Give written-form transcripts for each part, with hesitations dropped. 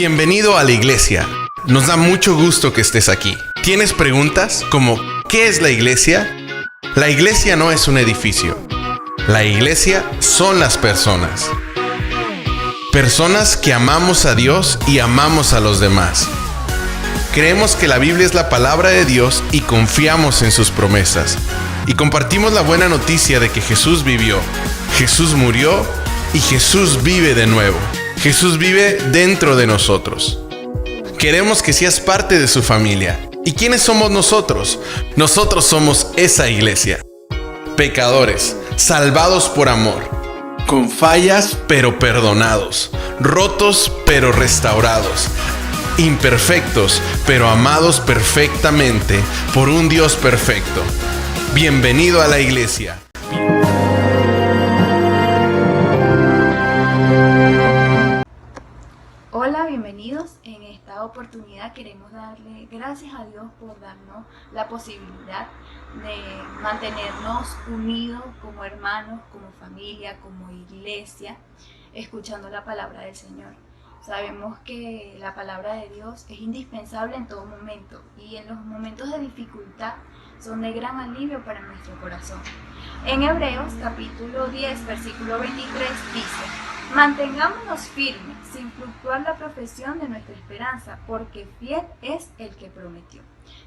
Bienvenido a la iglesia. Nos da mucho gusto que estés aquí. ¿Tienes preguntas como ¿qué es la iglesia? La iglesia no es un edificio. La iglesia son las personas. Personas que amamos a Dios y amamos a los demás. Creemos que la Biblia es la palabra de Dios y confiamos en sus promesas. Y compartimos la buena noticia de que Jesús vivió, Jesús murió y Jesús vive de nuevo. Jesús vive dentro de nosotros. Queremos que seas parte de su familia. ¿Y quiénes somos nosotros? Nosotros somos esa iglesia. Pecadores, salvados por amor. Con fallas, pero perdonados. Rotos, pero restaurados. Imperfectos, pero amados perfectamente por un Dios perfecto. Bienvenido a la iglesia. Hola, bienvenidos. En esta oportunidad queremos darle gracias a Dios por darnos la posibilidad de mantenernos unidos como hermanos, como familia, como iglesia, escuchando la palabra del Señor. Sabemos que la palabra de Dios es indispensable en todo momento y en los momentos de dificultad son de gran alivio para nuestro corazón. En Hebreos capítulo 10, versículo 23 dice: mantengámonos firmes, sin fluctuar la profesión de nuestra esperanza, porque fiel es el que prometió.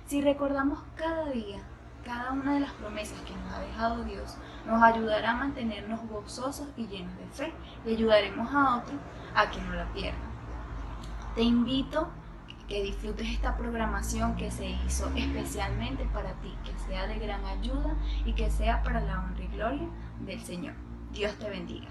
Si recordamos cada día, cada una de las promesas que nos ha dejado Dios, nos ayudará a mantenernos gozosos y llenos de fe, y ayudaremos a otros a que no la pierdan. Te invito a que disfrutes esta programación que se hizo especialmente para ti, que sea de gran ayuda y que sea para la honra y gloria del Señor. Dios te bendiga.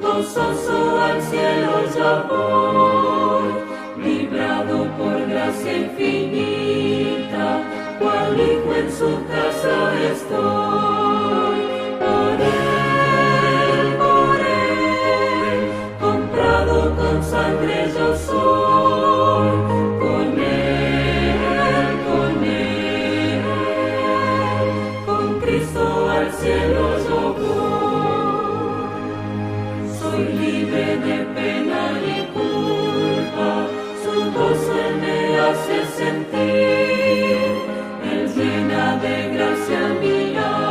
Gozoso al cielo ya voy, librado por gracia infinita, cual hijo en su casa estoy. Por él, comprado con sangre yo soy, con él, con Cristo al cielo yo voy. Soy libre de pena y culpa, su gozo Él me hace sentir, Él llena de gracia mi alma.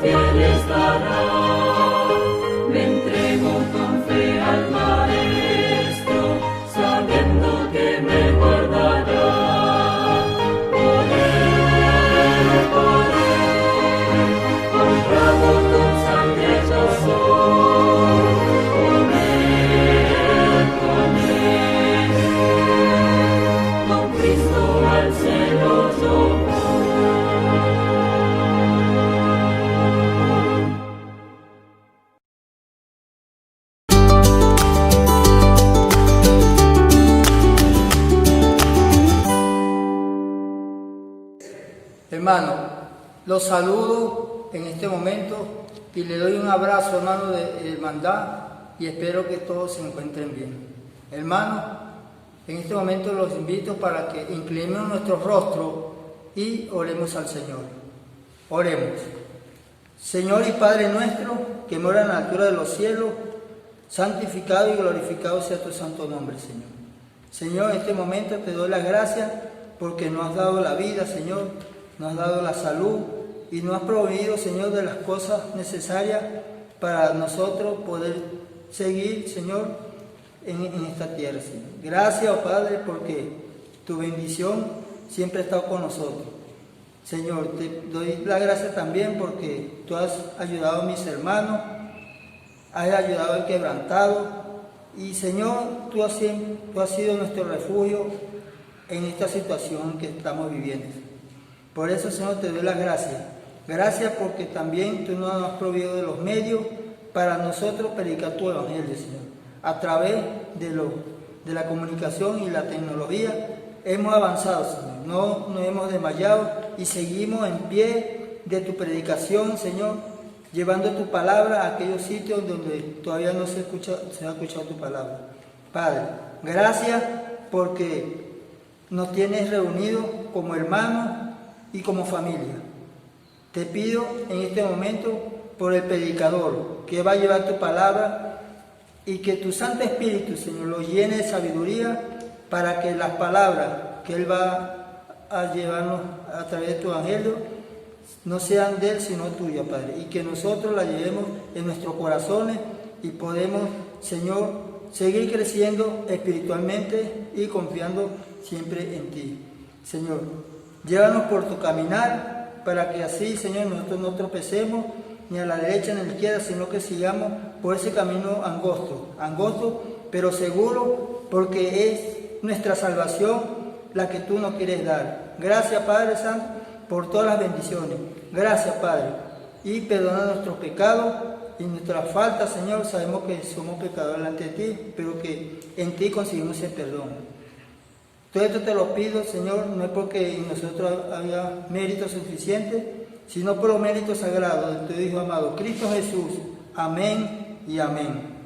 fieles dará. Me entrego con fe al Maestro, sabiendo que me guardará. Por él, comprado con sangre yo soy. Con Cristo al cielo yo voy. Hermano, los saludo en este momento y le doy un abrazo, hermano, de hermandad, y espero que todos se encuentren bien. Hermano, en este momento los invito para que inclinemos nuestro rostro y oremos al Señor. Oremos. Señor y Padre nuestro, que mora en la altura de los cielos, santificado y glorificado sea tu santo nombre, Señor. Señor, en este momento te doy las gracias porque nos has dado la vida, Señor, nos has dado la salud y nos has proveído, Señor, de las cosas necesarias para nosotros poder seguir, Señor, en esta tierra, Señor. Gracias, oh Padre, porque tu bendición siempre ha estado con nosotros. Señor, te doy la gracia también porque tú has ayudado a mis hermanos, has ayudado al quebrantado y, Señor, tú has sido nuestro refugio en esta situación que estamos viviendo. Por eso, Señor, te doy las gracias. Gracias porque también tú nos has proveído de los medios para nosotros predicar tu evangelio, Señor. A través de la comunicación y la tecnología hemos avanzado, Señor. No nos hemos desmayado y seguimos en pie de tu predicación, Señor, llevando tu palabra a aquellos sitios donde todavía no se ha escuchado tu palabra. Padre, gracias porque nos tienes reunidos como hermanos y como familia. Te pido en este momento por el predicador que va a llevar tu palabra y que tu Santo Espíritu, Señor, lo llene de sabiduría para que las palabras que Él va a llevarnos a través de tu evangelio no sean de Él sino tuyas, Padre, y que nosotros las llevemos en nuestros corazones y podemos, Señor, seguir creciendo espiritualmente y confiando siempre en ti. Señor, llévanos por tu caminar para que así, Señor, nosotros no tropecemos ni a la derecha ni a la izquierda, sino que sigamos por ese camino angosto, pero seguro, porque es nuestra salvación la que tú nos quieres dar. Gracias, Padre Santo, por todas las bendiciones. Gracias, Padre. Y perdona nuestros pecados y nuestras faltas, Señor. Sabemos que somos pecadores delante de ti, pero que en ti conseguimos el perdón. Todo esto te lo pido, Señor, no es porque en nosotros haya mérito suficiente, sino por los méritos sagrados de tu Hijo amado, Cristo Jesús. Amén y amén.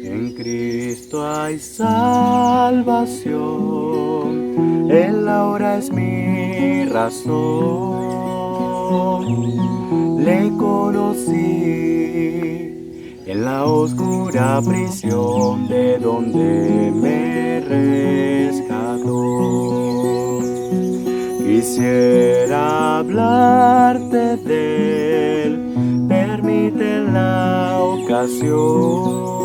En Cristo hay salvación, Él ahora es mi razón. Le conocí en la oscura prisión de donde me rescató. Quisiera hablarte de Él, permite la ocasión.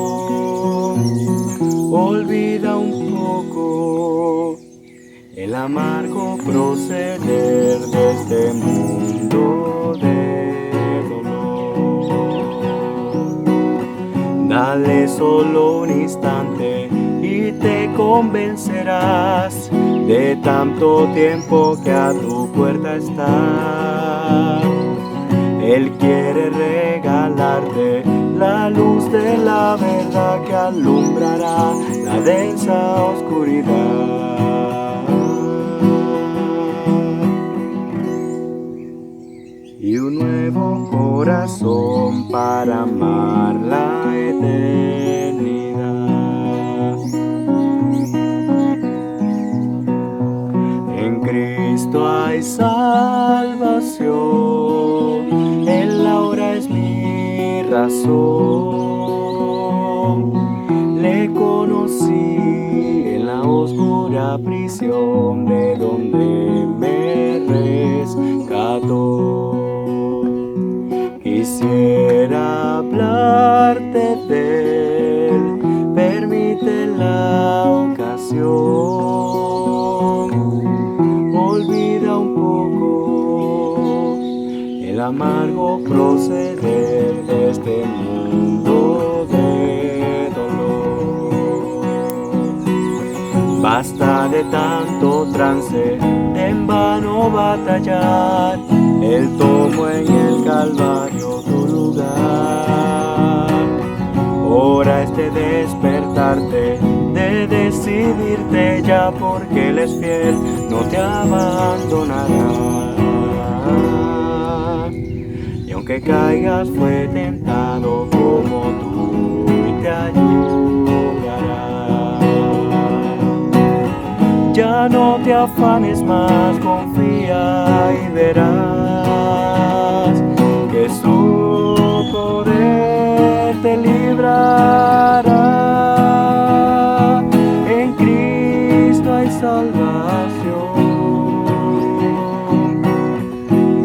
Olvida un poco el amargo proceder de este mundo de dolor. Dale solo un instante y te convencerás de tanto tiempo que a tu puerta está. Él quiere regalarte la luz de la verdad que alumbrará la densa oscuridad. Y un nuevo corazón para amar la eternidad. En Cristo hay salvación, corazón. Le conocí en la oscura prisión de donde me rescató. Quisiera hablarte de él, permite la ocasión. Olvida un poco el amargo proceder de este mundo de dolor. Basta de tanto trance, de en vano batallar. Él tomó en el Calvario tu lugar. Hora es de despertarte, de decidirte ya, porque Él es fiel, no te abandonará. Y aunque caigas, fue tentado como tú y te ayudará. Ya no te afanes más, confía y verás que su poder te librará. En Cristo hay salvación.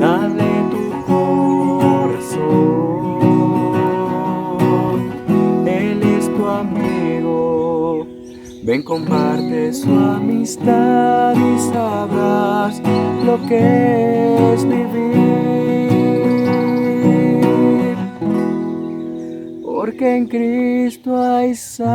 Dale tu corazón. Él es tu amigo. Ven, comparte su amistad y sabrás lo que es vivir. Porque en Cristo hay salvación.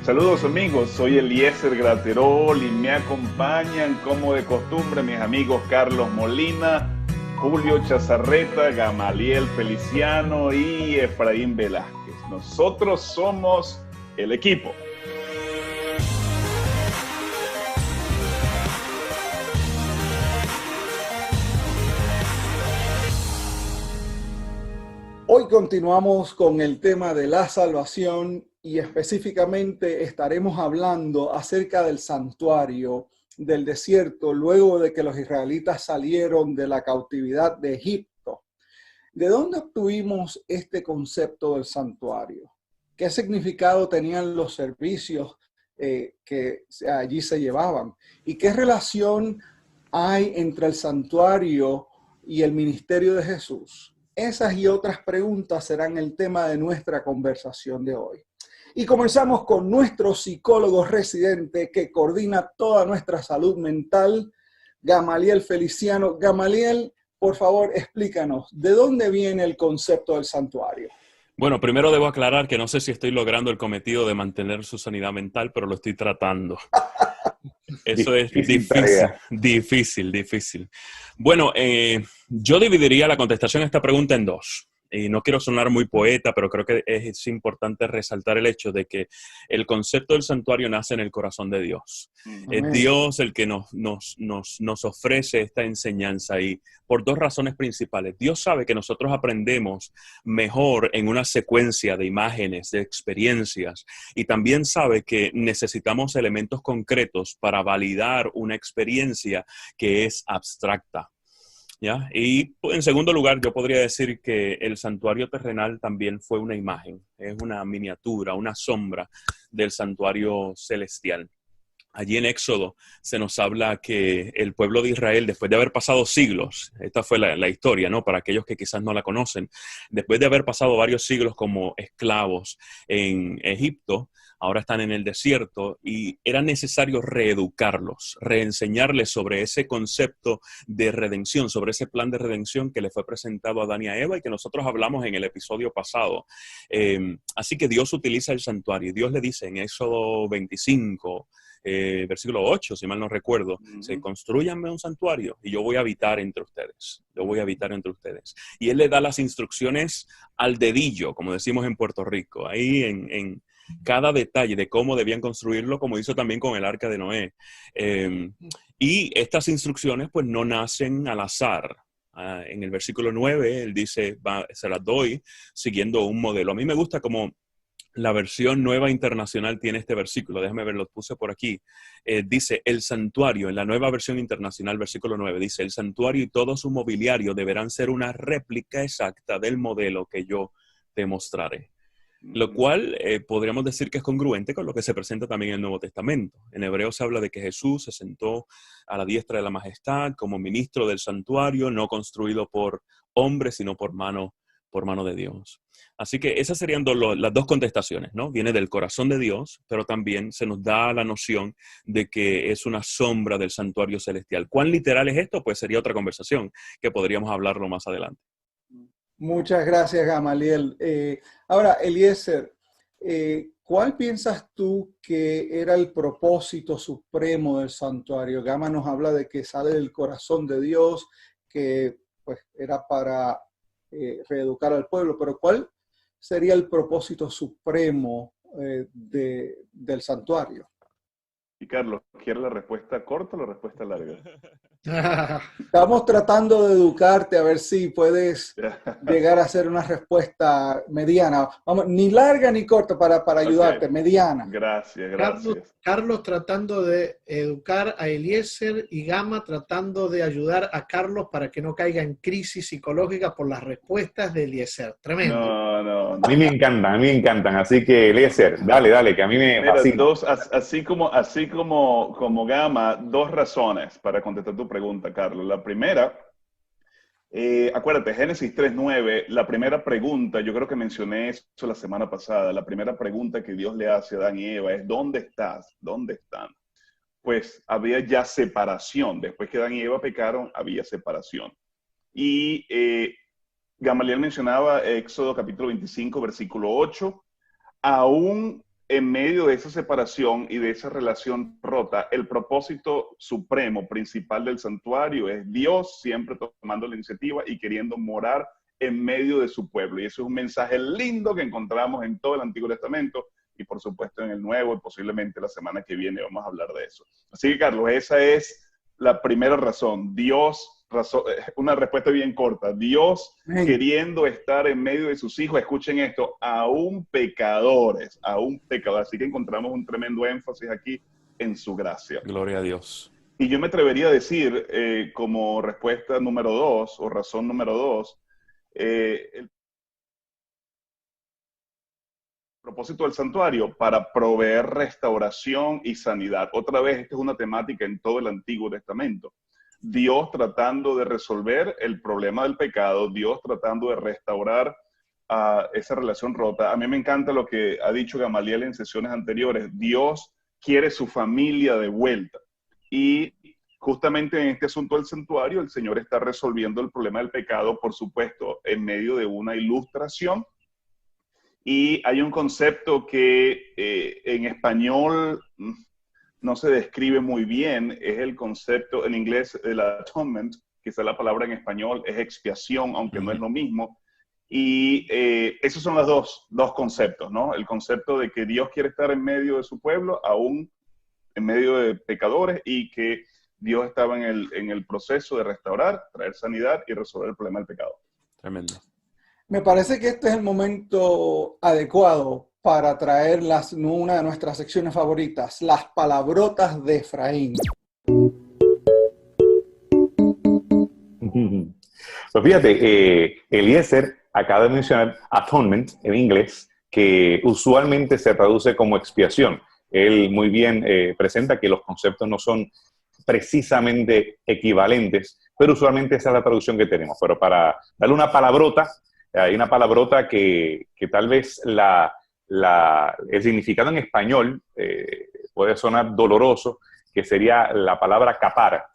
Saludos amigos, soy Eliezer Graterol y me acompañan como de costumbre mis amigos Carlos Molina, Julio Chazarreta, Gamaliel Feliciano y Efraín Velázquez. Nosotros somos el equipo. Hoy continuamos con el tema de la salvación y específicamente estaremos hablando acerca del santuario del desierto luego de que los israelitas salieron de la cautividad de Egipto. ¿De dónde obtuvimos este concepto del santuario? ¿Qué significado tenían los servicios que allí se llevaban? ¿Y qué relación hay entre el santuario y el ministerio de Jesús? Esas y otras preguntas serán el tema de nuestra conversación de hoy. Y comenzamos con nuestro psicólogo residente que coordina toda nuestra salud mental, Gamaliel Feliciano. Gamaliel, por favor, explícanos, ¿de dónde viene el concepto del santuario? Bueno, primero debo aclarar que no sé si estoy logrando el cometido de mantener su sanidad mental, pero lo estoy tratando. Eso es difícil. Bueno, yo dividiría la contestación a esta pregunta en dos. Y no quiero sonar muy poeta, pero creo que es importante resaltar el hecho de que el concepto del santuario nace en el corazón de Dios. Es Dios el que nos ofrece esta enseñanza y por dos razones principales. Dios sabe que nosotros aprendemos mejor en una secuencia de imágenes, de experiencias, y también sabe que necesitamos elementos concretos para validar una experiencia que es abstracta. ¿Ya? Y en segundo lugar, yo podría decir que el santuario terrenal también fue una imagen, es una miniatura, una sombra del santuario celestial. Allí en Éxodo se nos habla que el pueblo de Israel, después de haber pasado siglos, esta fue la historia, ¿no? Para aquellos que quizás no la conocen, después de haber pasado varios siglos como esclavos en Egipto, ahora están en el desierto y era necesario reeducarlos, reenseñarles sobre ese concepto de redención, sobre ese plan de redención que le fue presentado a Adán y a Eva y que nosotros hablamos en el episodio pasado. Así que Dios utiliza el santuario. Dios le dice en Éxodo 25, versículo 8, si mal no recuerdo, dice, construyanme un santuario y yo voy a habitar entre ustedes. Yo voy a habitar entre ustedes. Y Él le da las instrucciones al dedillo, como decimos en Puerto Rico, ahí en cada detalle de cómo debían construirlo, como hizo también con el arca de Noé. Y estas instrucciones pues no nacen al azar. En el versículo 9, Él dice, se las doy siguiendo un modelo. A mí me gusta como la versión nueva internacional tiene este versículo, déjame ver, lo puse por aquí. Dice, el santuario, en la nueva versión internacional, versículo 9, dice, el santuario y todo su mobiliario deberán ser una réplica exacta del modelo que yo te mostraré. Lo cual podríamos decir que es congruente con lo que se presenta también en el Nuevo Testamento. En Hebreos se habla de que Jesús se sentó a la diestra de la majestad como ministro del santuario, no construido por hombres, sino por mano de Dios. Así que esas serían las dos contestaciones, ¿no? Viene del corazón de Dios, pero también se nos da la noción de que es una sombra del santuario celestial. ¿Cuán literal es esto? Pues sería otra conversación que podríamos hablarlo más adelante. Muchas gracias, Gamaliel. Ahora, Eliezer, ¿cuál piensas tú que era el propósito supremo del santuario? Gama nos habla de que sale del corazón de Dios, que pues era para reeducar al pueblo, pero ¿cuál sería el propósito supremo del santuario? Y Carlos, ¿quieres la respuesta corta o la respuesta larga? Estamos tratando de educarte a ver si puedes llegar a hacer una respuesta mediana. Vamos, ni larga ni corta para ayudarte, mediana. Gracias. Carlos tratando de educar a Eliezer y Gama tratando de ayudar a Carlos para que no caiga en crisis psicológica por las respuestas de Eliezer. Tremendo. No. A mí me encantan. Así que, Eliezer, dale, que a mí me fascina. Así como Gama, dos razones para contestar tu pregunta, Carlos. La primera, acuérdate, Génesis 3:9, la primera pregunta, yo creo que mencioné eso la semana pasada, la primera pregunta que Dios le hace a Adán y Eva es, ¿dónde estás? ¿Dónde están? Pues había ya separación. Después que Adán y Eva pecaron, había separación. Y Gamaliel mencionaba Éxodo capítulo 25, versículo 8, aún en medio de esa separación y de esa relación rota, el propósito supremo, principal del santuario es Dios siempre tomando la iniciativa y queriendo morar en medio de su pueblo. Y eso es un mensaje lindo que encontramos en todo el Antiguo Testamento y por supuesto en el Nuevo, y posiblemente la semana que viene vamos a hablar de eso. Así que, Carlos, esa es la primera razón. Una respuesta bien corta. Dios queriendo estar en medio de sus hijos, escuchen esto, aún pecadores. Así que encontramos un tremendo énfasis aquí en su gracia. Gloria a Dios. Y yo me atrevería a decir, como respuesta número 2, o razón número 2, el propósito del santuario para proveer restauración y sanidad. Otra vez, esta es una temática en todo el Antiguo Testamento. Dios tratando de resolver el problema del pecado, Dios tratando de restaurar esa relación rota. A mí me encanta lo que ha dicho Gamaliel en sesiones anteriores. Dios quiere su familia de vuelta. Y justamente en este asunto del santuario, el Señor está resolviendo el problema del pecado, por supuesto, en medio de una ilustración. Y hay un concepto que en español no se describe muy bien, es el concepto en inglés del atonement, quizá la palabra en español es expiación, aunque no es lo mismo. Y esos son los dos conceptos, ¿no? El concepto de que Dios quiere estar en medio de su pueblo, aún en medio de pecadores, y que Dios estaba en el proceso de restaurar, traer sanidad y resolver el problema del pecado. Tremendo. Me parece que este es el momento adecuado para traer una de nuestras secciones favoritas, las palabrotas de Efraín. Pues fíjate, Eliezer acaba de mencionar atonement en inglés, que usualmente se traduce como expiación. él muy bien presenta que los conceptos no son precisamente equivalentes, pero usualmente esa es la traducción que tenemos. Pero para darle una palabrota, hay una palabrota que tal vez el significado en español puede sonar doloroso, que sería la palabra capar.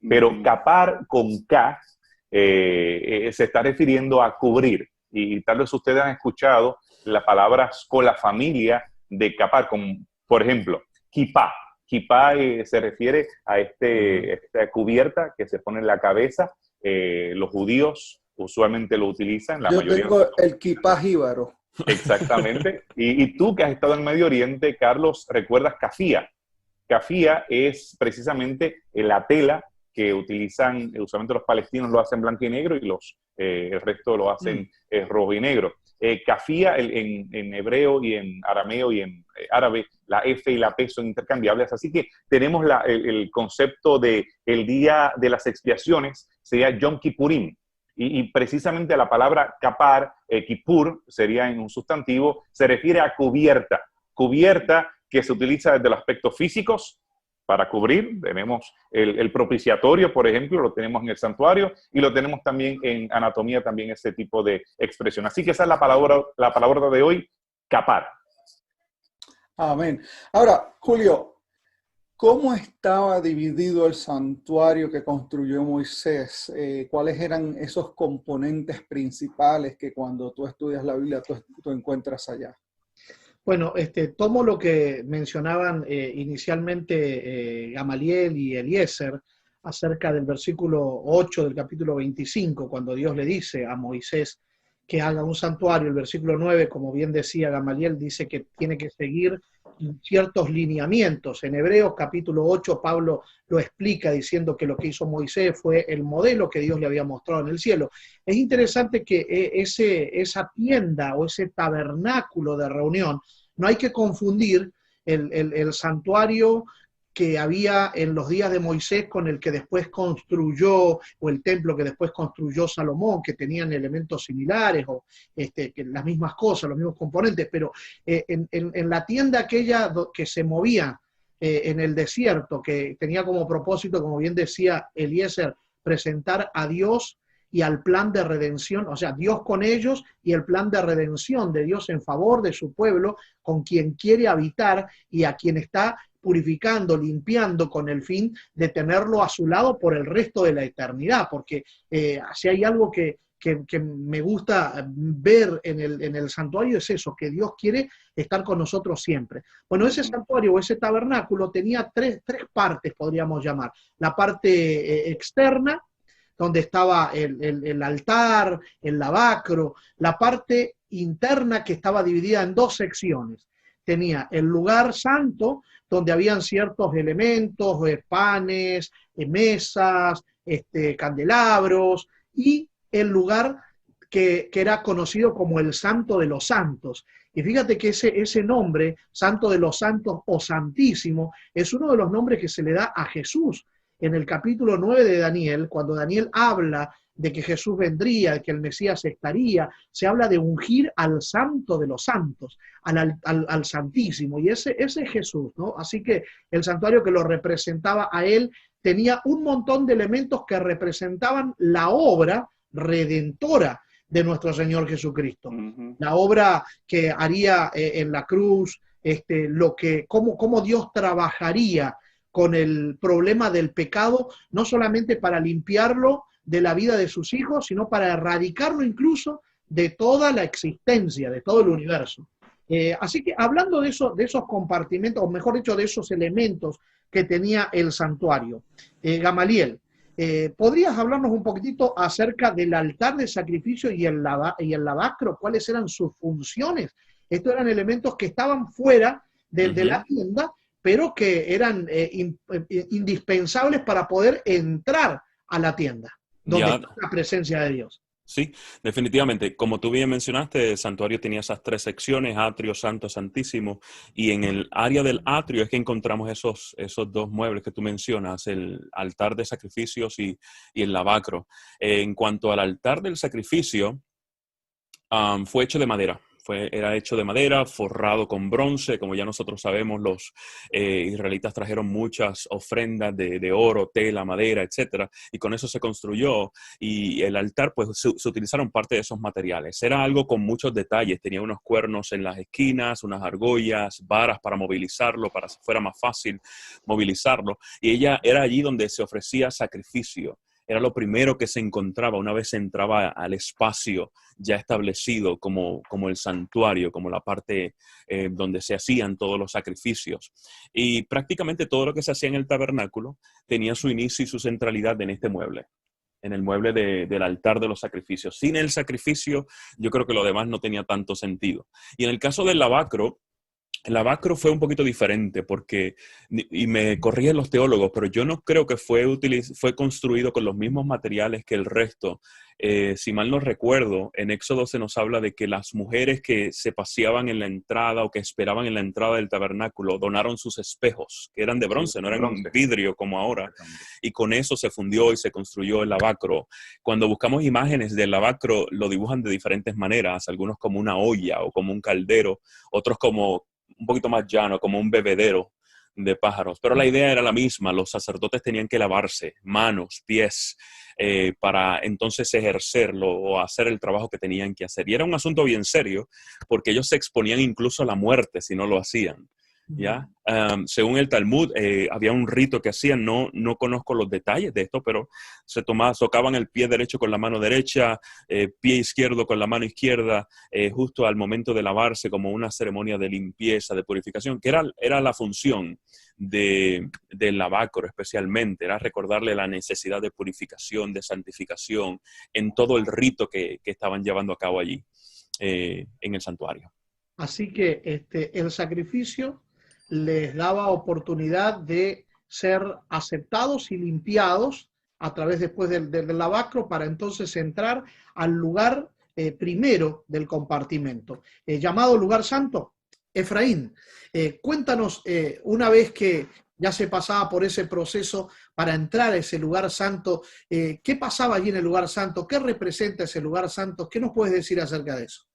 Pero capar con K se está refiriendo a cubrir. Y tal vez ustedes han escuchado las palabras con la familia de capar, como, por ejemplo, kipá. Kipá se refiere a esta cubierta que se pone en la cabeza. Los judíos usualmente lo utilizan. Yo tengo el kipá jíbaro. Exactamente. Y tú que has estado en Medio Oriente, Carlos, recuerdas kafía. Kafía es precisamente la tela que utilizan, usualmente los palestinos lo hacen blanco y negro y el resto lo hacen rojo y negro. Kafía en hebreo y en arameo y en árabe, la F y la P son intercambiables, así que tenemos el concepto de el día de las expiaciones, sería Yom Kippurim, y precisamente la palabra kapar, kippur, sería en un sustantivo, se refiere a cubierta que se utiliza desde los aspectos físicos, para cubrir. Tenemos el propiciatorio, por ejemplo, lo tenemos en el santuario y lo tenemos también en anatomía, también ese tipo de expresión. Así que esa es la palabra de hoy, capar. Amén. Ahora, Julio, ¿cómo estaba dividido el santuario que construyó Moisés? ¿Cuáles eran esos componentes principales que cuando tú estudias la Biblia tú encuentras allá? Bueno, tomo lo que mencionaban inicialmente Gamaliel y Eliezer acerca del versículo 8 del capítulo 25, cuando Dios le dice a Moisés que haga un santuario. El versículo 9, como bien decía Gamaliel, dice que tiene que seguir ciertos lineamientos. En Hebreos capítulo 8, Pablo lo explica diciendo que lo que hizo Moisés fue el modelo que Dios le había mostrado en el cielo. Es interesante que esa tienda o ese tabernáculo de reunión, no hay que confundir el santuario que había en los días de Moisés con el que después construyó, o el templo que después construyó Salomón, que tenían elementos similares, o que las mismas cosas, los mismos componentes, pero en la tienda aquella que se movía en el desierto, que tenía como propósito, como bien decía Eliezer, presentar a Dios y al plan de redención, o sea, Dios con ellos y el plan de redención de Dios en favor de su pueblo, con quien quiere habitar y a quien está purificando, limpiando, con el fin de tenerlo a su lado por el resto de la eternidad, porque si hay algo que me gusta ver en el santuario es eso, que Dios quiere estar con nosotros siempre. Bueno, ese santuario o ese tabernáculo tenía tres partes, podríamos llamar. La parte externa, donde estaba el altar, el lavacro, la parte interna que estaba dividida en dos secciones. Tenía el lugar santo, donde habían ciertos elementos, panes, mesas, candelabros, y el lugar que era conocido como el Santo de los Santos. Y fíjate que ese nombre, Santo de los Santos o Santísimo, es uno de los nombres que se le da a Jesús. En el capítulo 9 de Daniel, cuando Daniel habla de que Jesús vendría, de que el Mesías estaría, se habla de ungir al Santo de los Santos, al Santísimo, y ese es Jesús, ¿no? Así que el santuario que lo representaba a él tenía un montón de elementos que representaban la obra redentora de nuestro Señor Jesucristo. La obra que haría en la cruz, cómo Dios trabajaría con el problema del pecado, no solamente para limpiarlo de la vida de sus hijos, sino para erradicarlo incluso de toda la existencia, de todo el universo. Así que hablando de esos compartimentos, o mejor dicho, de esos elementos que tenía el santuario, Gamaliel, ¿podrías hablarnos un poquitito acerca del altar de sacrificio y el lavacro? ¿Cuáles eran sus funciones? Estos eran elementos que estaban fuera de la tienda, pero que eran indispensables para poder entrar a la tienda, donde está la presencia de Dios. Sí, definitivamente. Como tú bien mencionaste, el santuario tenía esas tres secciones, atrio, santo, santísimo, y en el área del atrio es que encontramos esos dos muebles que tú mencionas, el altar de sacrificios y el lavacro. En cuanto al altar del sacrificio, fue hecho de madera. Era hecho de madera, forrado con bronce. Como ya nosotros sabemos, los israelitas trajeron muchas ofrendas de oro, tela, madera, etcétera, y con eso se construyó. Y el altar, pues, se utilizaron parte de esos materiales. Era algo con muchos detalles. Tenía unos cuernos en las esquinas, unas argollas, varas para movilizarlo, para que fuera más fácil movilizarlo. Y era allí donde se ofrecía sacrificio. Era lo primero que se encontraba una vez se entraba al espacio ya establecido como el santuario, como la parte donde se hacían todos los sacrificios. Y prácticamente todo lo que se hacía en el tabernáculo tenía su inicio y su centralidad en este mueble, en el mueble del altar de los sacrificios. Sin el sacrificio, yo creo que lo demás no tenía tanto sentido. Y en el caso del lavacro, el lavacro fue un poquito diferente porque, y me corrigen los teólogos, pero yo no creo que fue construido con los mismos materiales que el resto. Si mal no recuerdo, en Éxodo se nos habla de que las mujeres que se paseaban en la entrada o que esperaban en la entrada del tabernáculo donaron sus espejos, que eran de bronce, no eran vidrio como ahora. Y con eso se fundió y se construyó el lavacro. Cuando buscamos imágenes del lavacro, lo dibujan de diferentes maneras, algunos como una olla o como un caldero, otros como un poquito más llano, como un bebedero de pájaros. Pero la idea era la misma. Los sacerdotes tenían que lavarse manos, pies, para entonces ejercerlo o hacer el trabajo que tenían que hacer. Y era un asunto bien serio, porque ellos se exponían incluso a la muerte si no lo hacían. ¿Ya? Según el Talmud, había un rito que hacían, no conozco los detalles de esto, pero tocaban el pie derecho con la mano derecha, pie izquierdo con la mano izquierda, justo al momento de lavarse, como una ceremonia de limpieza, de purificación, que era la función del lavacro especialmente, era recordarle la necesidad de purificación, de santificación, en todo el rito que estaban llevando a cabo allí, en el santuario. Así que el sacrificio les daba oportunidad de ser aceptados y limpiados a través después del lavacro para entonces entrar al lugar primero del compartimento, llamado lugar santo. Efraín, cuéntanos, una vez que ya se pasaba por ese proceso para entrar a ese lugar santo, ¿qué pasaba allí en el lugar santo? ¿Qué representa ese lugar santo? ¿Qué nos puedes decir acerca de eso?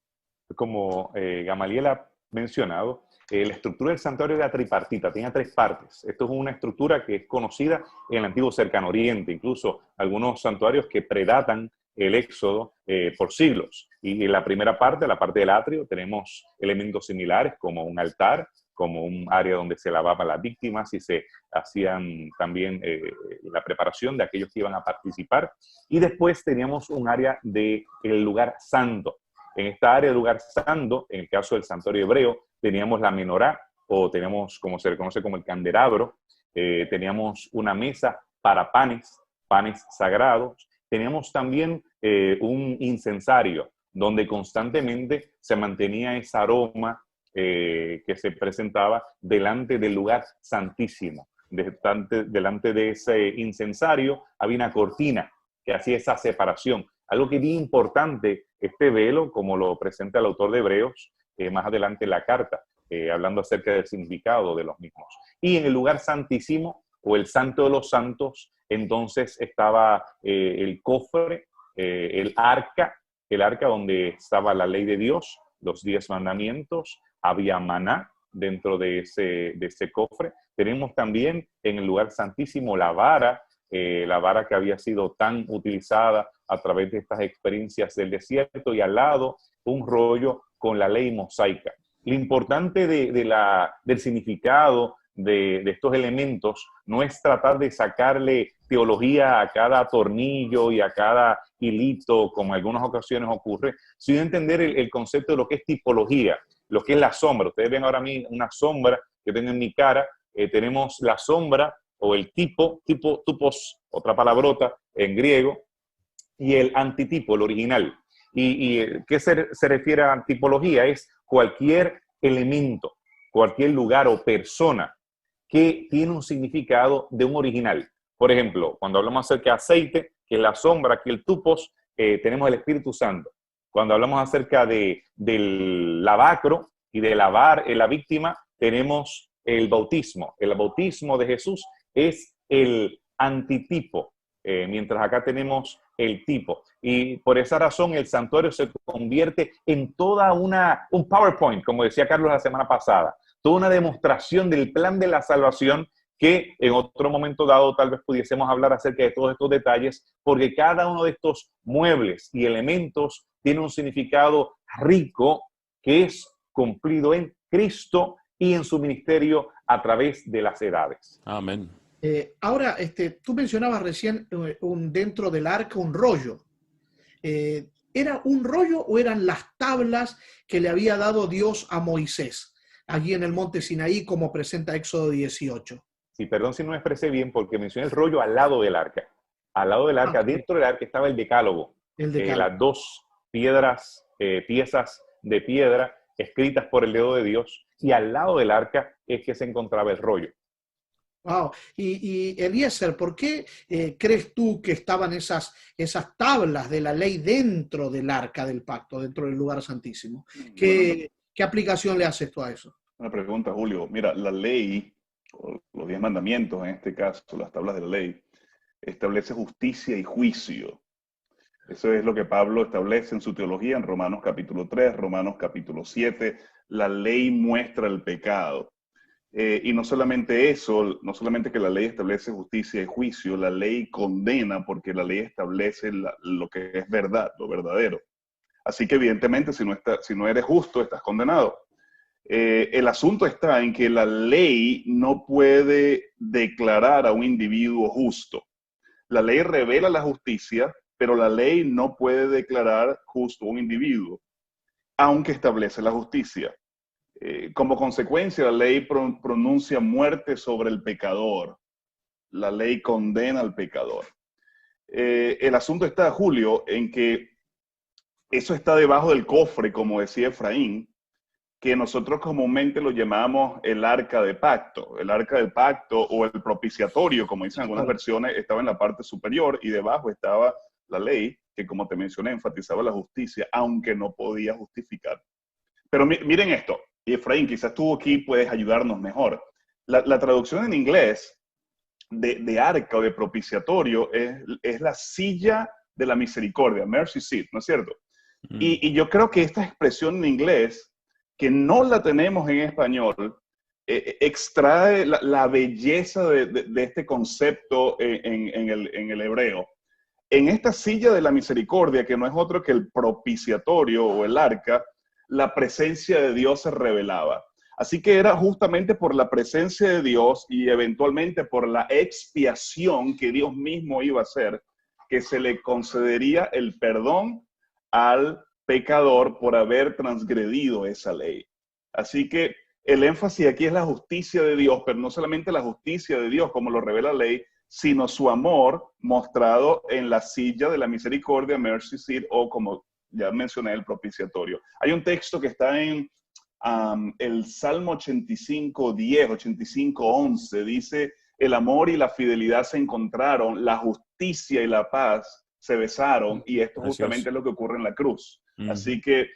Como Gamaliel ha mencionado, la estructura del santuario era tripartita, tenía 3 partes. Esto es una estructura que es conocida en el antiguo Cercano Oriente, incluso algunos santuarios que predatan el Éxodo por siglos. Y en la primera parte, la parte del atrio, tenemos elementos similares como un altar, como un área donde se lavaban las víctimas y se hacían también la preparación de aquellos que iban a participar. Y después teníamos un área del lugar santo. En esta área del lugar santo, en el caso del santuario hebreo, teníamos la menorá, o teníamos, como se le conoce como el candelabro, teníamos una mesa para panes sagrados, teníamos también un incensario, donde constantemente se mantenía ese aroma que se presentaba delante del lugar santísimo. Delante de ese incensario había una cortina que hacía esa separación. Algo que es bien importante, este velo, como lo presenta el autor de Hebreos, más adelante en la carta, hablando acerca del significado de los mismos. Y en el lugar santísimo, o el santo de los santos, entonces estaba el cofre, el arca donde estaba la ley de Dios, los 10 mandamientos, había maná dentro de ese cofre. Tenemos también en el lugar santísimo la vara que había sido tan utilizada a través de estas experiencias del desierto, y al lado un rollo con la ley mosaica. Lo importante del significado de estos elementos no es tratar de sacarle teología a cada tornillo y a cada hilito, como en algunas ocasiones ocurre, sino entender el concepto de lo que es tipología, lo que es la sombra. Ustedes ven ahora a mí una sombra que tengo en mi cara, tenemos la sombra o el tupos, otra palabrota en griego, y el antitipo, el original. ¿Y qué se refiere a tipología? Es cualquier elemento, cualquier lugar o persona que tiene un significado de un original. Por ejemplo, cuando hablamos acerca de aceite, que es la sombra, aquí el tupos, tenemos el Espíritu Santo. Cuando hablamos acerca del lavacro y de lavar la víctima, tenemos el bautismo. El bautismo de Jesús es el antitipo, mientras acá tenemos el tipo. Y por esa razón el santuario se convierte en toda un PowerPoint, como decía Carlos la semana pasada, toda una demostración del plan de la salvación, que en otro momento dado tal vez pudiésemos hablar acerca de todos estos detalles, porque cada uno de estos muebles y elementos tiene un significado rico que es cumplido en Cristo y en su ministerio a través de las edades. Amén. Ahora, tú mencionabas recién dentro del arca un rollo. ¿Era un rollo o eran las tablas que le había dado Dios a Moisés allí en el monte Sinaí, como presenta Éxodo 18? Sí, perdón si no me expresé bien, porque mencioné el rollo al lado del arca. Al lado del arca, dentro del arca estaba el decálogo. Las dos piezas de piedra escritas por el dedo de Dios, y al lado del arca es que se encontraba el rollo. Wow. Y Eliezer, ¿por qué crees tú que estaban esas tablas de la ley dentro del arca del pacto, dentro del lugar santísimo? ¿Qué aplicación le haces tú a eso? Una pregunta, Julio. Mira, la ley, o los 10 mandamientos en este caso, las tablas de la ley, establece justicia y juicio. Eso es lo que Pablo establece en su teología en Romanos capítulo 3, Romanos capítulo 7. La ley muestra el pecado. Y no solamente eso, no solamente que la ley establece justicia y juicio, la ley condena, porque la ley establece lo que es verdad, lo verdadero. Así que evidentemente si no eres justo, estás condenado. El asunto está en que la ley no puede declarar a un individuo justo. La ley revela la justicia, pero la ley no puede declarar justo a un individuo, aunque establece la justicia. Como consecuencia, la ley pronuncia muerte sobre el pecador. La ley condena al pecador. El asunto está, Julio, en que eso está debajo del cofre, como decía Efraín, que nosotros comúnmente lo llamamos el arca de pacto. El arca del pacto o el propiciatorio, como dicen algunas versiones, estaba en la parte superior y debajo estaba la ley, que como te mencioné, enfatizaba la justicia, aunque no podía justificar. Pero miren esto, y Efraín, quizás tú aquí puedes ayudarnos mejor. La traducción en inglés de arca o de propiciatorio es la silla de la misericordia, mercy seat, ¿no es cierto? Y yo creo que esta expresión en inglés, que no la tenemos en español, extrae la belleza de este concepto en el hebreo. En esta silla de la misericordia, que no es otro que el propiciatorio o el arca, la presencia de Dios se revelaba. Así que era justamente por la presencia de Dios y eventualmente por la expiación que Dios mismo iba a hacer, que se le concedería el perdón al pecador por haber transgredido esa ley. Así que el énfasis aquí es la justicia de Dios, pero no solamente la justicia de Dios como lo revela la ley, sino su amor mostrado en la silla de la misericordia, mercy seat, o como ya mencioné, el propiciatorio. Hay un texto que está en el Salmo 85, 10, 85, 11, dice: el amor y la fidelidad se encontraron, la justicia y la paz se besaron, y esto justamente es lo que ocurre en la cruz. Así que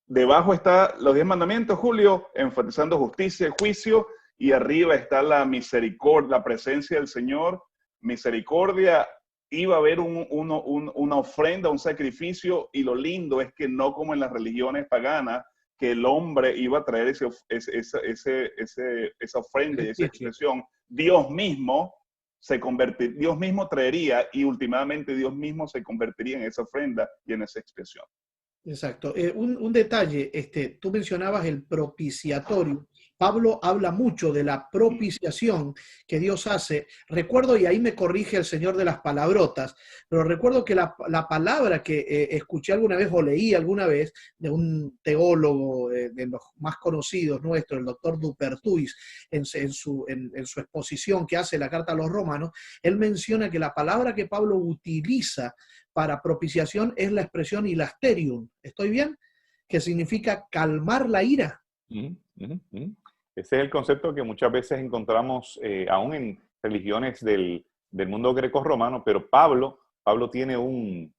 debajo está los 10 mandamientos, Julio, enfatizando justicia y juicio, y arriba está la misericordia, la presencia del Señor, misericordia. Iba a haber una ofrenda, un sacrificio, y lo lindo es que no como en las religiones paganas, que el hombre iba a traer esa ofrenda y esa expresión. Dios mismo traería, y últimamente Dios mismo se convertiría en esa ofrenda y en esa expresión. Exacto. Un detalle, tú mencionabas el propiciatorio. Pablo habla mucho de la propiciación que Dios hace. Recuerdo, y ahí me corrige el señor de las palabrotas, pero recuerdo que la palabra que escuché alguna vez o leí alguna vez de un teólogo de los más conocidos nuestros, el doctor Dupertuis, en su exposición que hace la carta a los romanos, él menciona que la palabra que Pablo utiliza para propiciación es la expresión hilasterium. ¿Estoy bien? Que significa calmar la ira. Ese es el concepto que muchas veces encontramos aún en religiones del mundo greco-romano, pero Pablo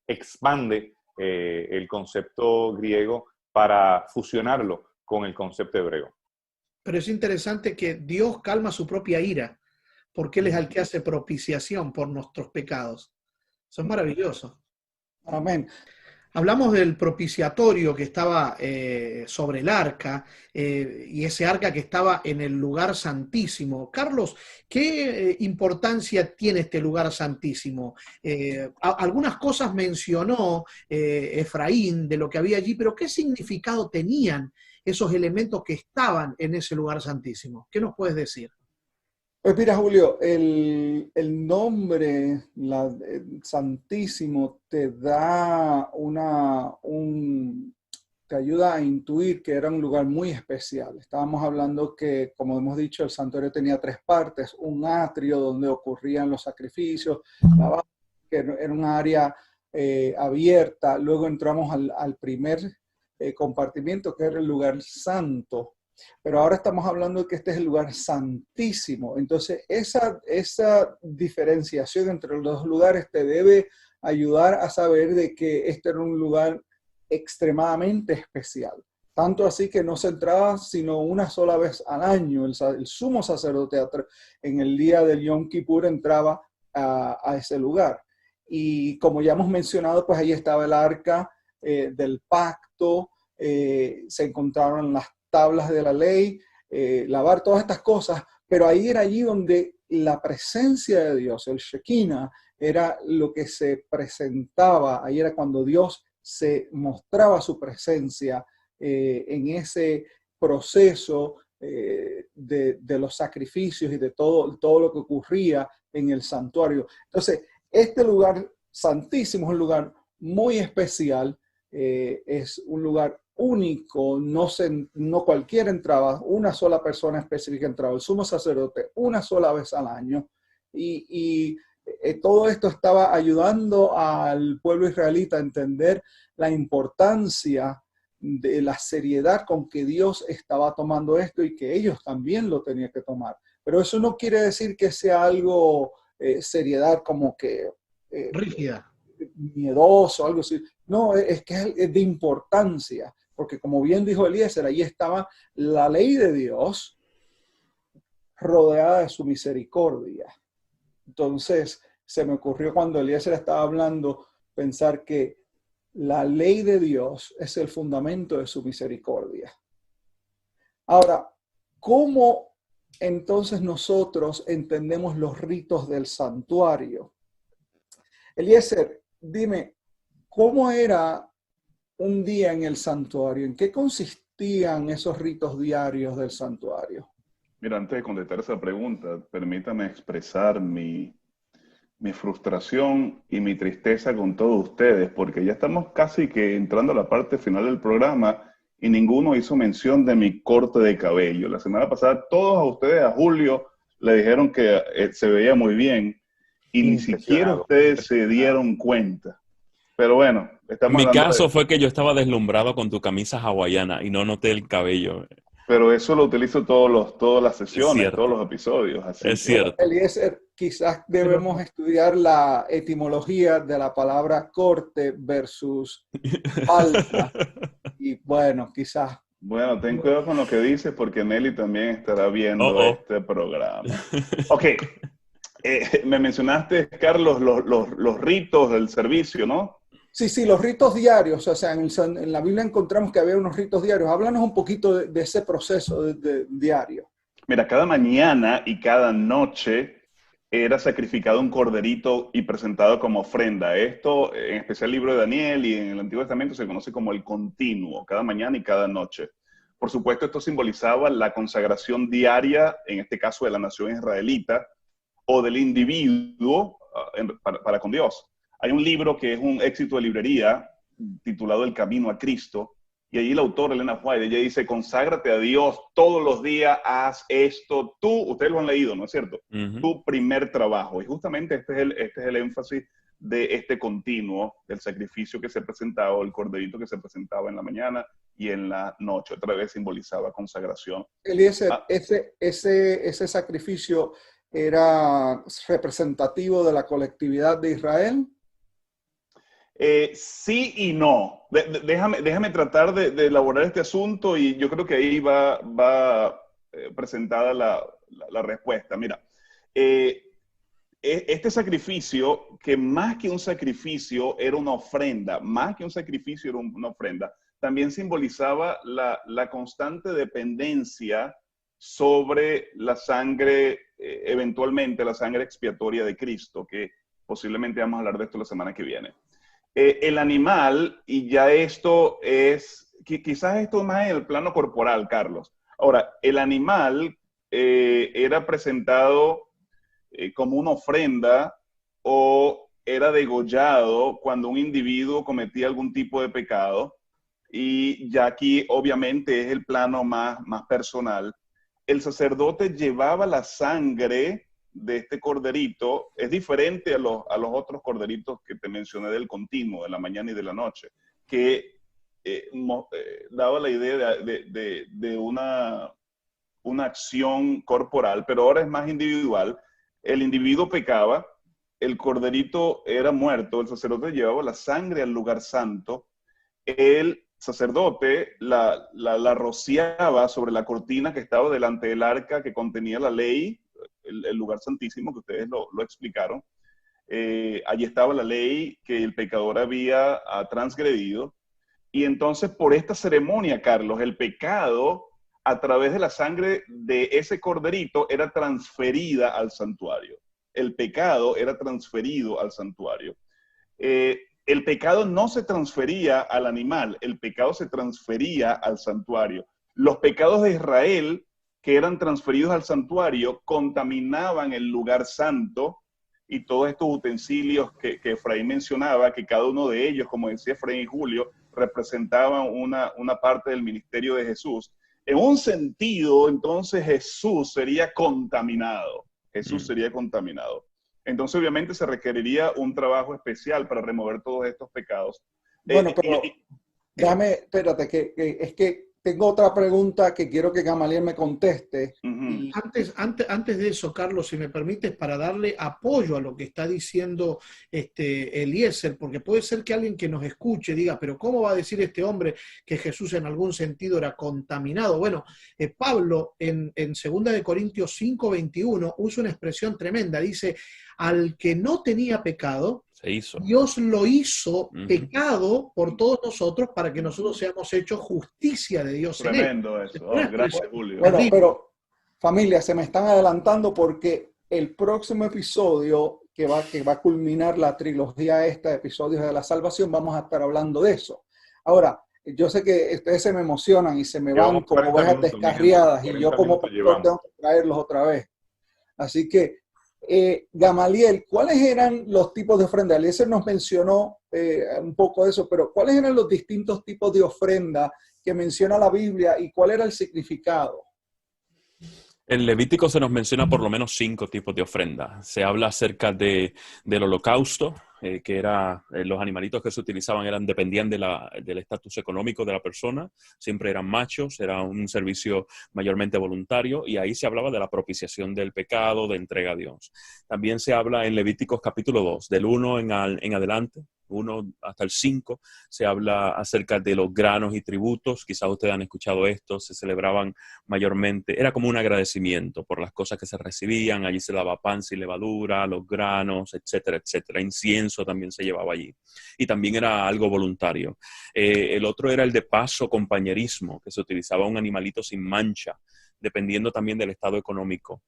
expande el concepto griego para fusionarlo con el concepto hebreo. Pero es interesante que Dios calma su propia ira, porque Él es el que hace propiciación por nuestros pecados. Eso es maravilloso. Amén. Hablamos del propiciatorio que estaba sobre el arca y ese arca que estaba en el lugar santísimo. Carlos, ¿qué importancia tiene este lugar santísimo? Algunas cosas mencionó Efraín de lo que había allí, pero ¿qué significado tenían esos elementos que estaban en ese lugar santísimo? ¿Qué nos puedes decir? Pues mira, Julio, el nombre Santísimo te da te ayuda a intuir que era un lugar muy especial. Estábamos hablando que, como hemos dicho, el santuario tenía 3 partes: un atrio donde ocurrían los sacrificios, que era un área abierta. Luego entramos al primer compartimiento, que era el lugar santo. Pero ahora estamos hablando de que este es el lugar santísimo. Entonces, esa diferenciación entre los dos lugares te debe ayudar a saber de que este era un lugar extremadamente especial. Tanto así que no se entraba sino una sola vez al año. El sumo sacerdote en el día del Yom Kippur entraba a ese lugar. Y como ya hemos mencionado, pues ahí estaba el arca del pacto, se encontraron las tablas de la ley, lavar, todas estas cosas, pero ahí era allí donde la presencia de Dios, el Shekinah, era lo que se presentaba. Ahí era cuando Dios se mostraba su presencia en ese proceso de los sacrificios y de todo lo que ocurría en el santuario. Entonces, este lugar santísimo es un lugar muy especial, es un lugar único, no cualquiera entraba, una sola persona específica entraba, el sumo sacerdote, una sola vez al año, y todo esto estaba ayudando al pueblo israelita a entender la importancia de la seriedad con que Dios estaba tomando esto y que ellos también lo tenían que tomar. Pero eso no quiere decir que sea algo seriedad como que rígida, miedoso, algo así. No, es que es de importancia. Porque como bien dijo Eliezer, ahí estaba la ley de Dios rodeada de su misericordia. Entonces, se me ocurrió cuando Eliezer estaba hablando, pensar que la ley de Dios es el fundamento de su misericordia. Ahora, ¿cómo entonces nosotros entendemos los ritos del santuario? Eliezer, dime, ¿cómo era un día en el santuario? ¿En qué consistían esos ritos diarios del santuario? Mira, antes de contestar esa pregunta, permítame expresar mi frustración y mi tristeza con todos ustedes, porque ya estamos casi que entrando a la parte final del programa y ninguno hizo mención de mi corte de cabello. La semana pasada todos a ustedes, a Julio, le dijeron que se veía muy bien y ni siquiera ustedes se dieron cuenta. Pero bueno, estamos Mi caso fue que yo estaba deslumbrado con tu camisa hawaiana y no noté el cabello. Pero eso lo utilizo todas las sesiones, todos los episodios. Así es cierto. Eliezer, quizás debemos estudiar la etimología de la palabra corte versus falta. Y bueno, quizás. Bueno, ten cuidado con lo que dices porque Nelly también estará viendo este programa. Ok. Me mencionaste, Carlos, los ritos del servicio, ¿no? Sí, los ritos diarios. O sea, en la Biblia encontramos que había unos ritos diarios. Háblanos un poquito de ese proceso de diario. Mira, cada mañana y cada noche era sacrificado un corderito y presentado como ofrenda. Esto, en especial el libro de Daniel y en el Antiguo Testamento, se conoce como el continuo, cada mañana y cada noche. Por supuesto, esto simbolizaba la consagración diaria, en este caso de la nación israelita, o del individuo para con Dios. Hay un libro que es un éxito de librería titulado El Camino a Cristo, y allí el autor, Elena White, ella dice: conságrate a Dios todos los días, haz esto, ustedes lo han leído, ¿no es cierto? Tu primer trabajo. Y justamente este es el énfasis de este continuo, del sacrificio que se presentaba, el corderito que se presentaba en la mañana y en la noche. Otra vez simbolizaba consagración. Eliezer, ese sacrificio era representativo de la colectividad de Israel. Sí y no. Déjame tratar de elaborar este asunto y yo creo que ahí va presentada la respuesta. Mira, este sacrificio, que más que un sacrificio era una ofrenda, más que un sacrificio era una ofrenda, también simbolizaba la constante dependencia sobre la sangre, eventualmente la sangre expiatoria de Cristo, que posiblemente vamos a hablar de esto la semana que viene. El animal, y ya esto es, quizás esto más en el plano corporal, Carlos. Ahora, el animal era presentado como una ofrenda o era degollado cuando un individuo cometía algún tipo de pecado. Y ya aquí obviamente es el plano más personal. El sacerdote llevaba la sangre de este corderito. Es diferente a los otros corderitos que te mencioné del continuo, de la mañana y de la noche, que daba la idea de una acción corporal, pero ahora es más individual. El individuo pecaba, el corderito era muerto, el sacerdote llevaba la sangre al lugar santo, el sacerdote la rociaba sobre la cortina que estaba delante del arca que contenía la ley, el lugar santísimo que ustedes lo explicaron. Allí estaba la ley que el pecador había transgredido. Y entonces por esta ceremonia, Carlos, el pecado a través de la sangre de ese corderito era transferida al santuario. El pecado era transferido al santuario. El pecado no se transfería al animal, el pecado se transfería al santuario. Los pecados de Israel que eran transferidos al santuario contaminaban el lugar santo, y todos estos utensilios que Efraín mencionaba, que cada uno de ellos, como decía Efraín y Julio, representaban una parte del ministerio de Jesús. En un sentido, entonces Jesús sería contaminado. Jesús sería contaminado. Entonces, obviamente, se requeriría un trabajo especial para remover todos estos pecados. Bueno, pero déjame, espérate, que es que tengo otra pregunta que quiero que Gamaliel me conteste. Uh-huh. Antes de eso, Carlos, si me permites, para darle apoyo a lo que está diciendo Eliezer, porque puede ser que alguien que nos escuche diga, pero ¿cómo va a decir este hombre que Jesús en algún sentido era contaminado? Bueno, Pablo en 2 Corintios 5:21 usa una expresión tremenda, dice, al que no tenía pecado, se hizo. Dios lo hizo pecado por todos nosotros para que nosotros seamos hechos justicia de Dios. Tremendo eso. Oh, gracias, Julio. Bueno, pero familia, se me están adelantando porque el próximo episodio que va a culminar la trilogía esta de episodios de la salvación, vamos a estar hablando de eso. Ahora, yo sé que ustedes se me emocionan y se me van como ovejas descarriadas y yo como pastor tengo que traerlos otra vez. Así que Gamaliel, ¿cuáles eran los tipos de ofrenda? Eliezer nos mencionó un poco de eso, pero ¿cuáles eran los distintos tipos de ofrenda que menciona la Biblia y cuál era el significado? En Levítico se nos menciona por lo menos 5 tipos de ofrenda. Se habla acerca del holocausto, que era los animalitos que se utilizaban dependían del estatus económico de la persona, siempre eran machos, era un servicio mayormente voluntario, y ahí se hablaba de la propiciación del pecado, de entrega a Dios. También se habla en Levíticos capítulo 2, del 1 en adelante, 1 hasta el 5, se habla acerca de los granos y tributos. Quizás ustedes han escuchado esto, se celebraban mayormente, era como un agradecimiento por las cosas que se recibían. Allí se daba pan sin levadura, los granos, etcétera, etcétera. Incienso también se llevaba allí. Y también era algo voluntario. El otro era el de paz o compañerismo, que se utilizaba un animalito sin mancha, dependiendo también del estado económico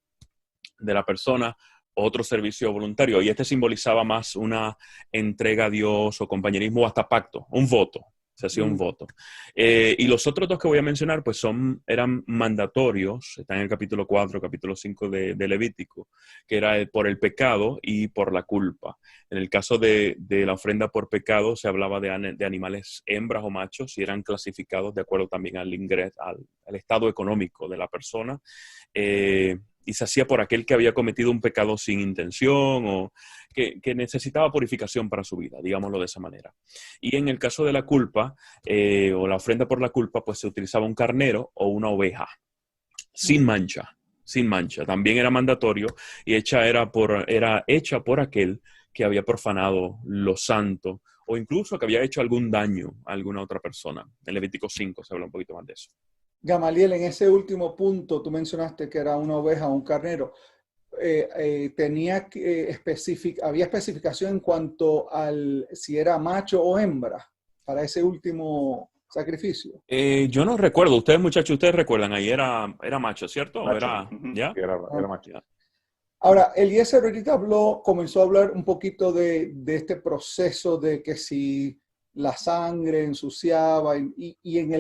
de la persona. Otro servicio voluntario, y simbolizaba más una entrega a Dios o compañerismo o hasta pacto, un voto, se hacía un voto. Y los otros 2 que voy a mencionar pues eran mandatorios, están en el capítulo 4, capítulo 5 de Levítico, que era por el pecado y por la culpa. En el caso de la ofrenda por pecado se hablaba de animales hembras o machos y eran clasificados de acuerdo también al estado económico de la persona. Y se hacía por aquel que había cometido un pecado sin intención o que necesitaba purificación para su vida, digámoslo de esa manera. Y en el caso de la culpa, o la ofrenda por la culpa, pues se utilizaba un carnero o una oveja, sin mancha. También era mandatorio y era hecha por aquel que había profanado lo santo o incluso que había hecho algún daño a alguna otra persona. En Levítico 5 se habla un poquito más de eso. Gamaliel, en ese último punto, tú mencionaste que era una oveja o un carnero. había especificación en cuanto al si era macho o hembra para ese último sacrificio. Yo no recuerdo. Ustedes, muchachos, ustedes recuerdan, ahí era macho, ¿cierto? Macho. Era, ¿ya? Sí, era macho. Ahora, Eliezer ahorita comenzó a hablar un poquito de este proceso de que si la sangre ensuciaba, y en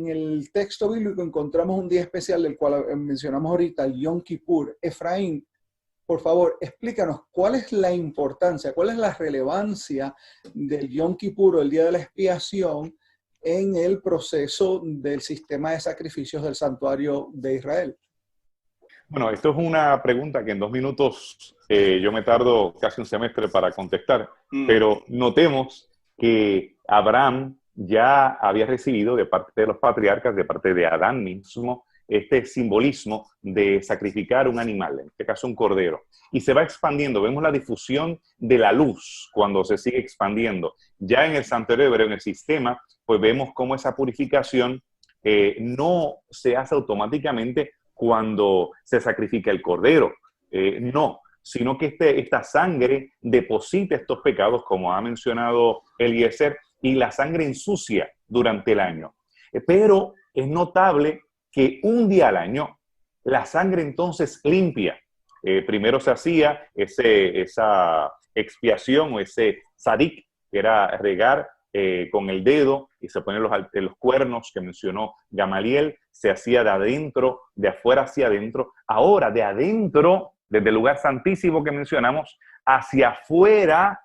el texto bíblico encontramos un día especial del cual mencionamos ahorita, el Yom Kippur. Efraín, por favor, explícanos cuál es la importancia, cuál es la relevancia del Yom Kippur, o el día de la expiación, en el proceso del sistema de sacrificios del santuario de Israel. Bueno, esto es una pregunta que en 2 minutos yo me tardo casi un semestre para contestar, pero notemos que Abraham ya había recibido de parte de los patriarcas, de parte de Adán mismo, este simbolismo de sacrificar un animal, en este caso un cordero, y se va expandiendo. Vemos la difusión de la luz cuando se sigue expandiendo. Ya en el santuario hebreo, en el sistema, pues vemos cómo esa purificación no se hace automáticamente cuando se sacrifica el cordero, no, sino que esta sangre deposita estos pecados, como ha mencionado Eliezer, y la sangre ensucia durante el año. Pero es notable que un día al año la sangre entonces limpia. Primero se hacía esa expiación o ese sadik, que era regar con el dedo, y se ponen los cuernos que mencionó Gamaliel. Se hacía de adentro, de afuera hacia adentro. Ahora, de adentro, desde el lugar santísimo que mencionamos, hacia afuera,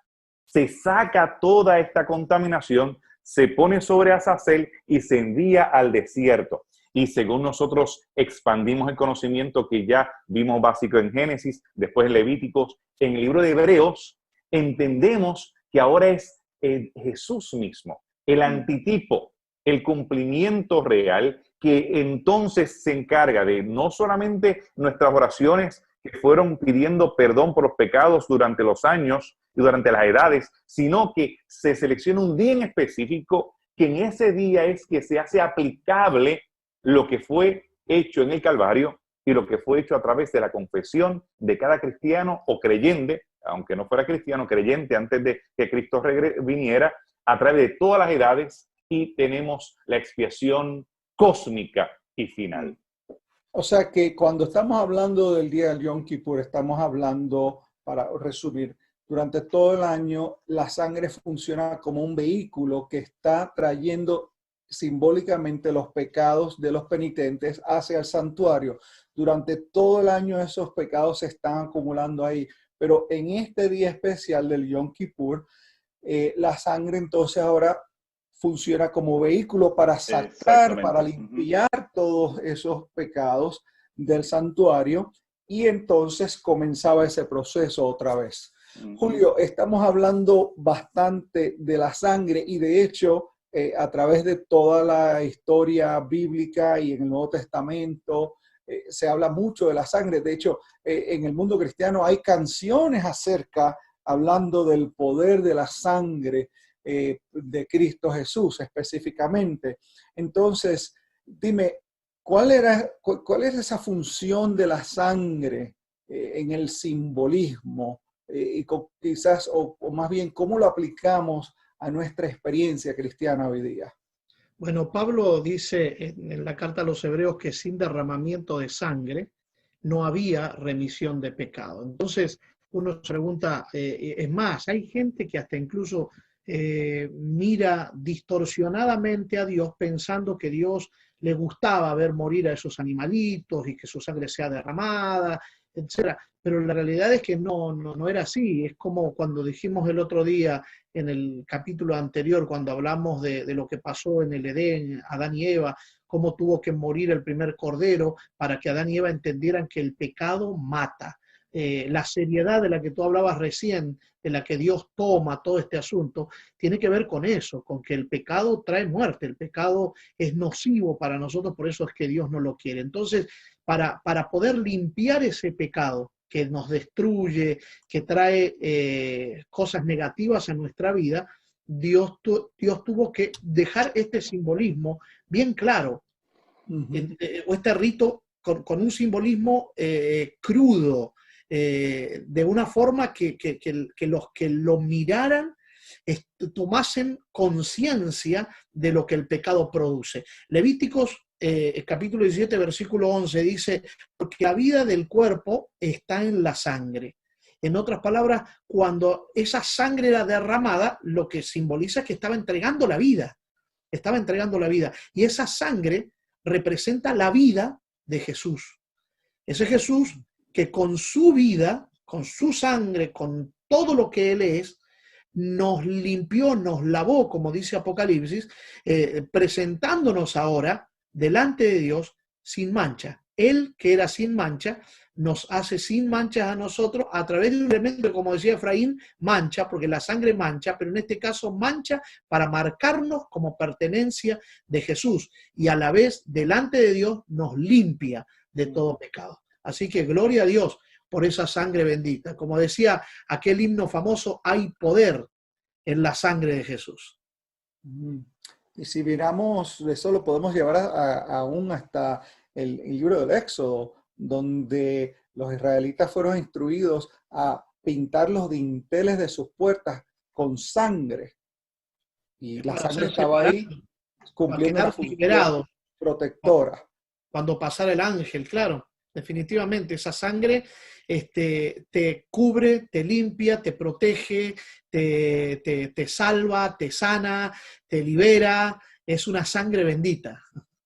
se saca toda esta contaminación, se pone sobre Azazel y se envía al desierto. Y según nosotros expandimos el conocimiento que ya vimos básico en Génesis, después en Levíticos, en el libro de Hebreos, entendemos que ahora es Jesús mismo, el antitipo, el cumplimiento real, que entonces se encarga de no solamente nuestras oraciones que fueron pidiendo perdón por los pecados durante los años y durante las edades, sino que se selecciona un día en específico, que en ese día es que se hace aplicable lo que fue hecho en el Calvario y lo que fue hecho a través de la confesión de cada cristiano o creyente, aunque no fuera cristiano, creyente antes de que Cristo viniera, a través de todas las edades, y tenemos la expiación cósmica y final. O sea que cuando estamos hablando del día del Yom Kippur, estamos hablando, para resumir, durante todo el año la sangre funciona como un vehículo que está trayendo simbólicamente los pecados de los penitentes hacia el santuario. Durante todo el año esos pecados se están acumulando ahí, pero en este día especial del Yom Kippur, la sangre entonces ahora funciona como vehículo para sacar, para limpiar todos esos pecados del santuario, y entonces comenzaba ese proceso otra vez. Julio, estamos hablando bastante de la sangre, y de hecho a través de toda la historia bíblica y en el Nuevo Testamento se habla mucho de la sangre. De hecho, en el mundo cristiano hay canciones hablando del poder de la sangre de Cristo Jesús específicamente. Entonces, dime, ¿cuál es esa función de la sangre en el simbolismo? Y quizás, o más bien, ¿cómo lo aplicamos a nuestra experiencia cristiana hoy día? Bueno, Pablo dice en la carta a los Hebreos que sin derramamiento de sangre no había remisión de pecado. Entonces, uno se pregunta, es más, hay gente que hasta incluso mira distorsionadamente a Dios, pensando que Dios le gustaba ver morir a esos animalitos y que su sangre sea derramada, etc. Pero la realidad es que no era así. Es como cuando dijimos el otro día en el capítulo anterior, cuando hablamos de lo que pasó en el Edén, Adán y Eva, cómo tuvo que morir el primer cordero para que Adán y Eva entendieran que el pecado mata. La seriedad de la que tú hablabas recién, de la que Dios toma todo este asunto, tiene que ver con eso, con que el pecado trae muerte, el pecado es nocivo para nosotros, por eso es que Dios no lo quiere. Entonces, para poder limpiar ese pecado que nos destruye, que trae cosas negativas a nuestra vida, Dios tuvo que dejar este simbolismo bien claro, o este rito con un simbolismo crudo, de una forma que los que lo miraran tomasen conciencia de lo que el pecado produce. Levíticos capítulo 17, versículo 11 dice, porque la vida del cuerpo está en la sangre. En otras palabras, cuando esa sangre era derramada, lo que simboliza es que estaba entregando la vida. Estaba entregando la vida. Y esa sangre representa la vida de Jesús. Ese Jesús que con su vida, con su sangre, con todo lo que Él es, nos limpió, nos lavó, como dice Apocalipsis, presentándonos ahora delante de Dios sin mancha. Él, que era sin mancha, nos hace sin mancha a nosotros a través de un elemento, como decía Efraín, mancha, porque la sangre mancha, pero en este caso mancha para marcarnos como pertenencia de Jesús y a la vez delante de Dios nos limpia de todo pecado. Así que gloria a Dios por esa sangre bendita. Como decía aquel himno famoso, hay poder en la sangre de Jesús. Y si miramos, eso lo podemos llevar aún hasta el libro del Éxodo, donde los israelitas fueron instruidos a pintar los dinteles de sus puertas con sangre. Y la sangre estaba ahí cumpliendo la función protectora. Cuando pasara el ángel, claro, definitivamente esa sangre te cubre, te limpia, te protege, te salva, te sana, te libera. Es una sangre bendita.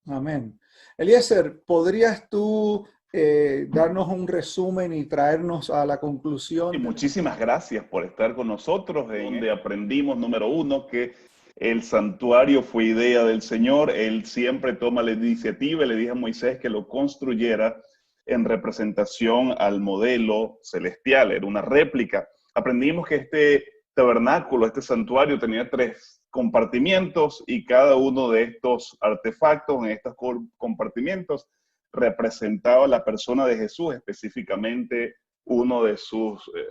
Amén. Eliezer, ¿podrías tú darnos un resumen y traernos a la conclusión? Y muchísimas gracias por estar con nosotros, donde aprendimos, número uno, que el santuario fue idea del Señor. Él siempre toma la iniciativa y le dijo a Moisés que lo construyera en representación al modelo celestial, era una réplica. Aprendimos que este tabernáculo, este santuario, tenía 3 compartimientos y cada uno de estos artefactos en estos compartimientos representaba la persona de Jesús, específicamente uno de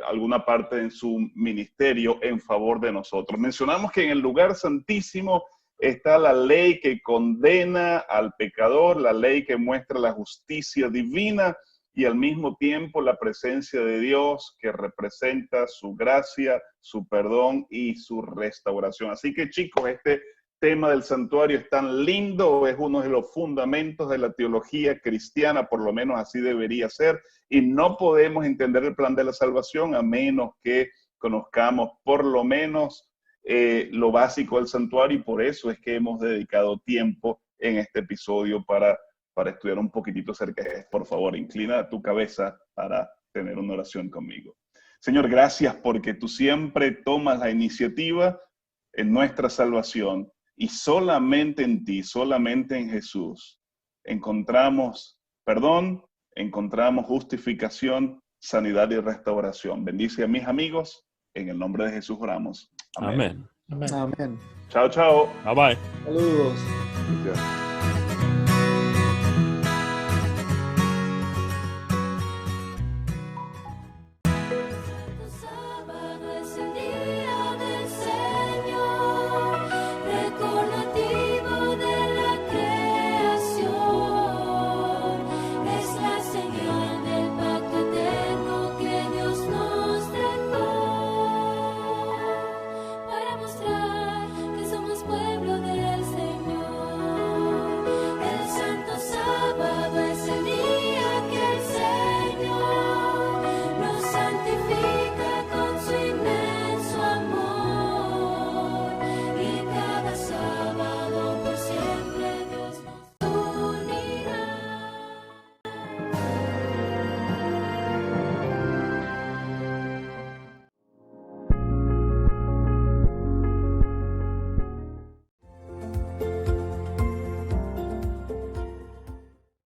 alguna parte de su ministerio en favor de nosotros. Mencionamos que en el lugar santísimo está la ley que condena al pecador, la ley que muestra la justicia divina y al mismo tiempo la presencia de Dios que representa su gracia, su perdón y su restauración. Así que, chicos, este tema del santuario es tan lindo, es uno de los fundamentos de la teología cristiana, por lo menos así debería ser, y no podemos entender el plan de la salvación a menos que conozcamos por lo menos lo básico del santuario, y por eso es que hemos dedicado tiempo en este episodio para estudiar un poquitito acerca de esto. Por favor, inclina tu cabeza para tener una oración conmigo. Señor, gracias porque tú siempre tomas la iniciativa en nuestra salvación y solamente en ti, solamente en Jesús, encontramos perdón, encontramos justificación, sanidad y restauración. Bendice a mis amigos, en el nombre de Jesús oramos. Amén. Amén. Amén. Chao, chao. Bye bye. Saludos. Gracias.